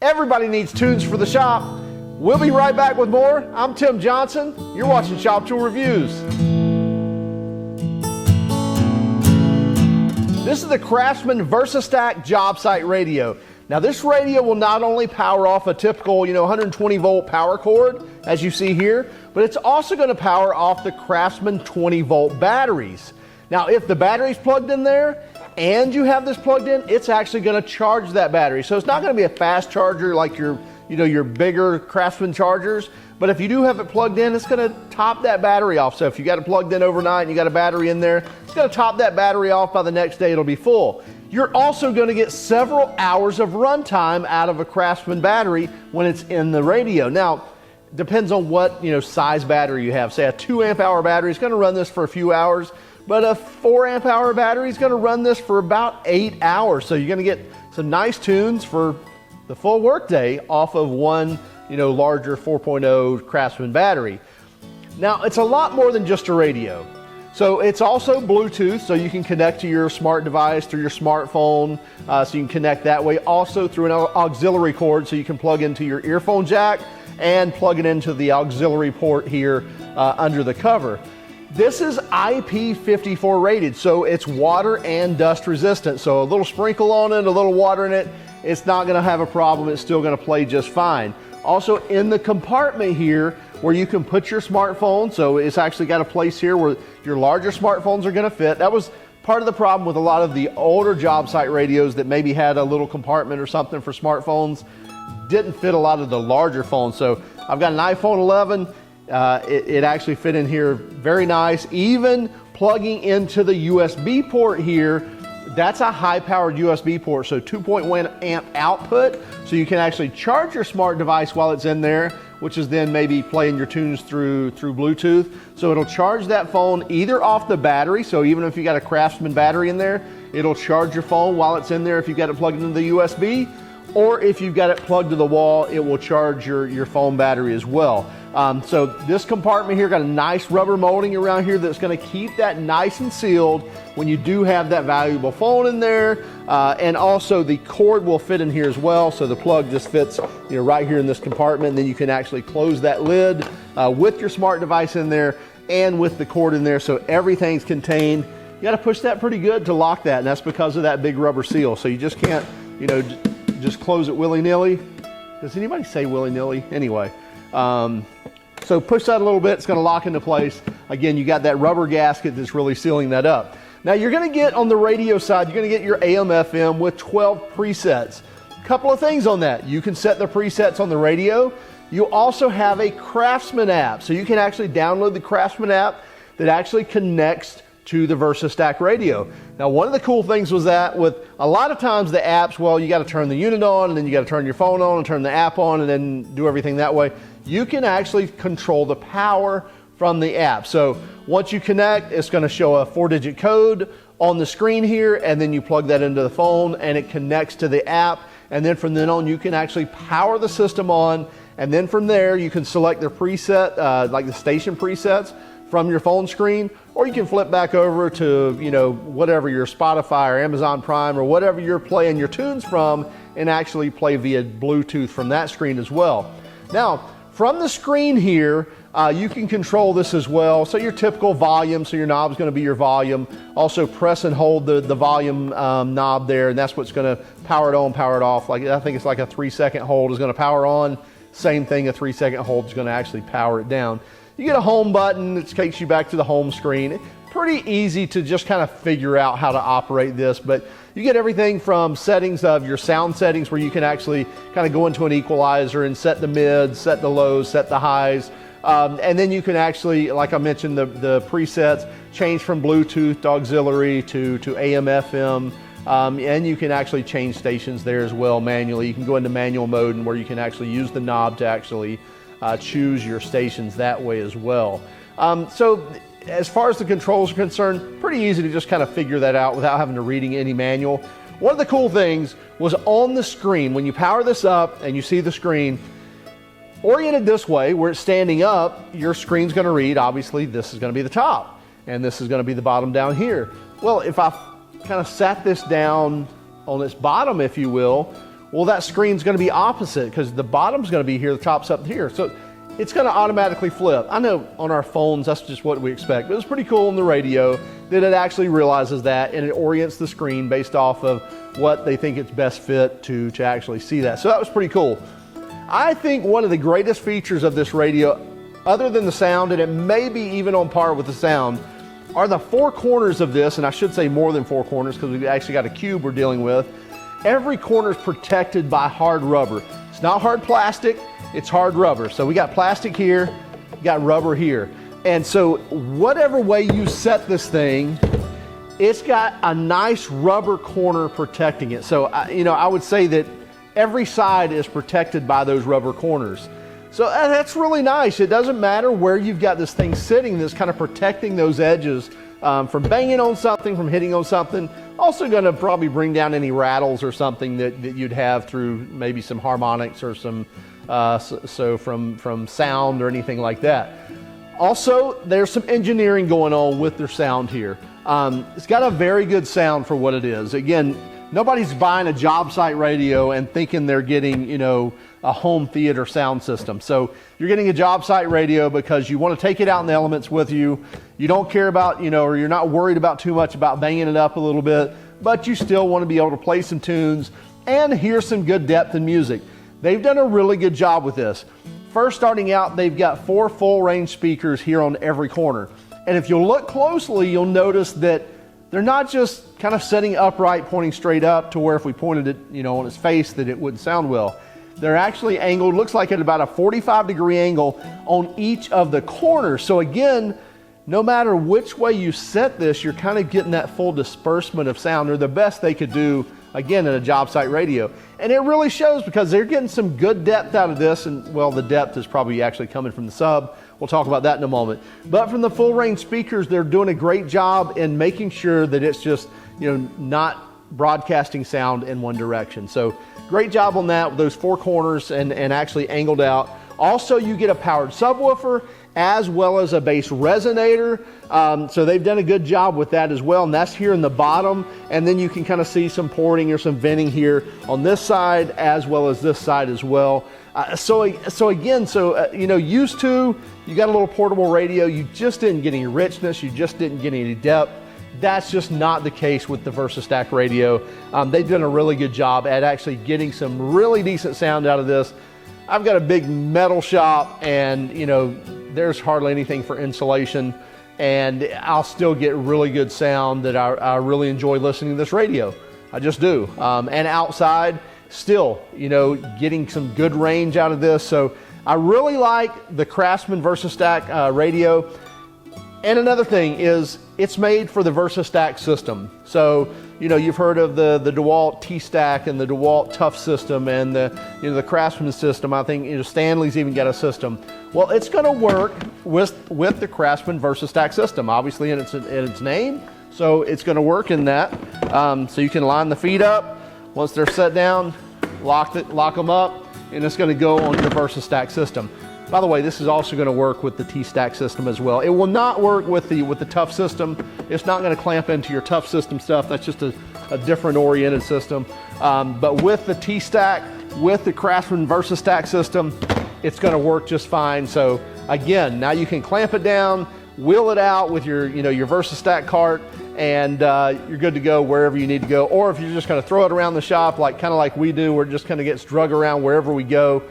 Everybody needs tunes for the shop. We'll be right back with more. I'm Tim Johnson. You're watching Shop Tool Reviews. This is the Craftsman VersaStack job site radio. Now this radio will not only power off a typical 120 volt power cord, as you see here, but it's also going to power off the Craftsman 20 volt batteries. Now if the battery's plugged in there and you have this plugged in, it's actually going to charge that battery. So it's not going to be a fast charger like your bigger Craftsman chargers, but if you do have it plugged in, it's going to top that battery off. So if you got it plugged in overnight and you got a battery in there, it's going to top that battery off. By the next day it'll be full. You're also going to get several hours of runtime out of a Craftsman battery when it's in the radio. Now, depends on what size battery you have. Say a 2 amp hour battery is going to run this for a few hours, but a 4 amp hour battery is going to run this for about 8 hours. So you're going to get some nice tunes for the full workday off of one larger 4.0 Craftsman battery. Now it's a lot more than just a radio. So it's also Bluetooth, so you can connect to your smart device through your smartphone, so you can connect that way. Also through an auxiliary cord, so you can plug into your earphone jack and plug it into the auxiliary port here under the cover. This is IP54 rated, so it's water and dust resistant. So a little sprinkle on it, a little water in it, it's not going to have a problem. It's still going to play just fine. Also in the compartment here where you can put your smartphone, so it's actually got a place here where your larger smartphones are going to fit. That was part of the problem with a lot of the older job site radios that maybe had a little compartment or something for smartphones. Didn't fit a lot of the larger phones. So I've got an iPhone 11. It actually fit in here very nice. Even plugging into the USB port here, that's a high-powered USB port, so 2.1 amp output, so you can actually charge your smart device while it's in there, which is then maybe playing your tunes through Bluetooth. So it'll charge that phone either off the battery, so even if you got a Craftsman battery in there, it'll charge your phone while it's in there if you've got it plugged into the USB, or if you've got it plugged to the wall, it will charge your phone battery as well. So this compartment here got a nice rubber molding around here that's going to keep that nice and sealed when you do have that valuable phone in there. And also the cord will fit in here as well. So the plug just fits right here in this compartment. And then you can actually close that lid with your smart device in there and with the cord in there. So everything's contained. You got to push that pretty good to lock that. And that's because of that big rubber seal. So you just can't, just close it willy-nilly. Does anybody say willy-nilly? Anyway. So push that a little bit, it's going to lock into place. Again, you got that rubber gasket that's really sealing that up. Now you're going to get on the radio side, you're going to get your AM FM with 12 presets. Couple of things on that. You can set the presets on the radio. You also have a Craftsman app. So you can actually download the Craftsman app that actually connects to the VersaStack radio. Now one of the cool things was that with a lot of times the apps, well, you got to turn the unit on and then you got to turn your phone on and turn the app on and then do everything that way. You can actually control the power from the app. So once you connect, it's going to show a 4-digit code on the screen here, and then you plug that into the phone and it connects to the app. And then from then on, you can actually power the system on. And then from there, you can select the preset, like the station presets from your phone screen, or you can flip back over to, whatever your Spotify or Amazon Prime or whatever you're playing your tunes from, and actually play via Bluetooth from that screen as well. Now, from the screen here, you can control this as well. So your typical volume, so your knob is going to be your volume. Also press and hold the volume knob there, and that's what's going to power it on, power it off. Like I think it's like a 3-second hold is going to power on. Same thing, a 3-second hold is going to actually power it down. You get a home button that takes you back to the home screen. Pretty easy to just kind of figure out how to operate this, but you get everything from settings of your sound settings where you can actually kind of go into an equalizer and set the mids, set the lows, set the highs. And then you can actually, like I mentioned, the presets change from Bluetooth to auxiliary to AM, FM. And you can actually change stations there as well manually. You can go into manual mode and where you can actually use the knob to actually choose your stations that way as well. So as far as the controls are concerned, pretty easy to just kind of figure that out without having to reading any manual. One of the cool things was on the screen, when you power this up and you see the screen, oriented this way, where it's standing up, your screen's going to read, obviously, this is going to be the top, and this is going to be the bottom down here. Well, if I kind of sat this down on its bottom, if you will, Well, that screen's going to be opposite because the bottom's going to be here, the top's up here. So it's going to automatically flip. I know on our phones, that's just what we expect, but it's pretty cool on the radio that it actually realizes that, and it orients the screen based off of what they think it's best fit to actually see that. So that was pretty cool. I think one of the greatest features of this radio, other than the sound, and it may be even on par with the sound, are the four corners of this, and I should say more than four corners because we've actually got a cube we're dealing with. Every corner is protected by hard rubber. It's not hard plastic, it's hard rubber. So we got plastic here, got rubber here. And so whatever way you set this thing, it's got a nice rubber corner protecting it. So, I would say that every side is protected by those rubber corners. So that's really nice. It doesn't matter where you've got this thing sitting, that's kind of protecting those edges from banging on something, from hitting on something. Also going to probably bring down any rattles or something that you'd have through maybe some harmonics or some, from sound or anything like that. Also, there's some engineering going on with their sound here. It's got a very good sound for what it is. Again, nobody's buying a job site radio and thinking they're getting, a home theater sound system. So you're getting a job site radio because you want to take it out in the elements with you. You don't care about, or you're not worried about too much about banging it up a little bit, but you still want to be able to play some tunes and hear some good depth in music. They've done a really good job with this. First, starting out, they've got 4 full range speakers here on every corner. And if you'll look closely, you'll notice that they're not just kind of sitting upright, pointing straight up to where if we pointed it, on its face that it wouldn't sound well. They're actually angled, looks like at about a 45-degree angle on each of the corners. So again, no matter which way you set this, you're kind of getting that full disbursement of sound. They're the best they could do, again, in a job site radio. And it really shows because they're getting some good depth out of this. And well, the depth is probably actually coming from the sub. We'll talk about that in a moment. But from the full range speakers, they're doing a great job in making sure that it's just, not broadcasting sound in one direction. So great job on that with those 4 corners and actually angled out. Also, you get a powered subwoofer as well as a bass resonator. So they've done a good job with that as well. And that's here in the bottom. And then you can kind of see some porting or some venting here on this side as well as this side as well. So again, used to, you got a little portable radio, you just didn't get any richness, you just didn't get any depth. That's just not the case with the VersaStack radio. They've done a really good job at actually getting some really decent sound out of this. I've got a big metal shop and, there's hardly anything for insulation, and I'll still get really good sound that I really enjoy listening to this radio. I just do. And outside, still, getting some good range out of this. So I really like the Craftsman VersaStack radio. And another thing is it's made for the VersaStack system. So, you've heard of the DeWalt T-Stack and the DeWalt Tough system and the Craftsman system. I think Stanley's even got a system. Well, it's going to work with the Craftsman VersaStack system, obviously in its name. So it's going to work in that. So you can line the feet up. Once they're set down, lock them up, and it's going to go on your VersaStack system. By the way, this is also going to work with the T-Stack system as well. It will not work with the Tough system. It's not going to clamp into your Tough system stuff. That's just a different oriented system. But with the T-Stack, with the Craftsman VersaStack system, it's going to work just fine. So again, now you can clamp it down, wheel it out with your VersaStack cart, and you're good to go wherever you need to go. Or if you're just going to throw it around the shop, kind of like we do, where it just kind of gets drug around wherever we go,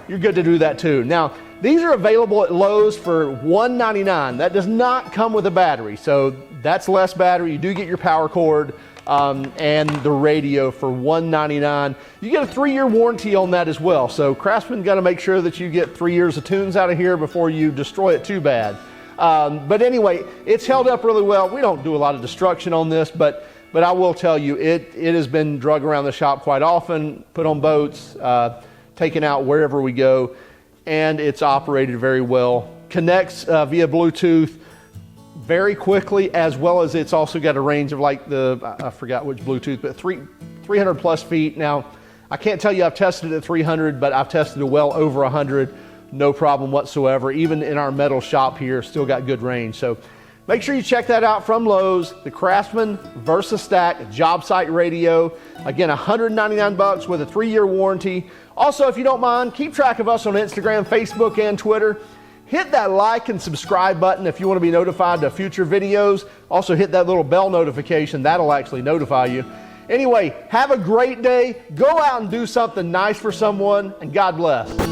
you're good to do that too. Now, these are available at Lowe's for $199. That does not come with a battery, so that's less battery. You do get your power cord and the radio for $199. You get a 3-year warranty on that as well. So Craftsman got to make sure that you get 3 years of tunes out of here before you destroy it too bad. But anyway, it's held up really well. We don't do a lot of destruction on this, but I will tell you, it has been drug around the shop quite often, put on boats, taken out wherever we go, and it's operated very well. Connects via Bluetooth very quickly, as well as it's also got a range of I forgot which Bluetooth, but 300 plus feet. Now, I can't tell you I've tested it at 300, but I've tested it well over 100, no problem whatsoever. Even in our metal shop here, still got good range. So Make sure you check that out from Lowe's, the Craftsman VersaStack job site radio. Again, $199 with a 3-year warranty. Also, if you don't mind, keep track of us on Instagram, Facebook, and Twitter. Hit that like and subscribe button if you want to be notified of future videos. Also, hit that little bell notification. That'll actually notify you. Anyway, have a great day. Go out and do something nice for someone, and God bless.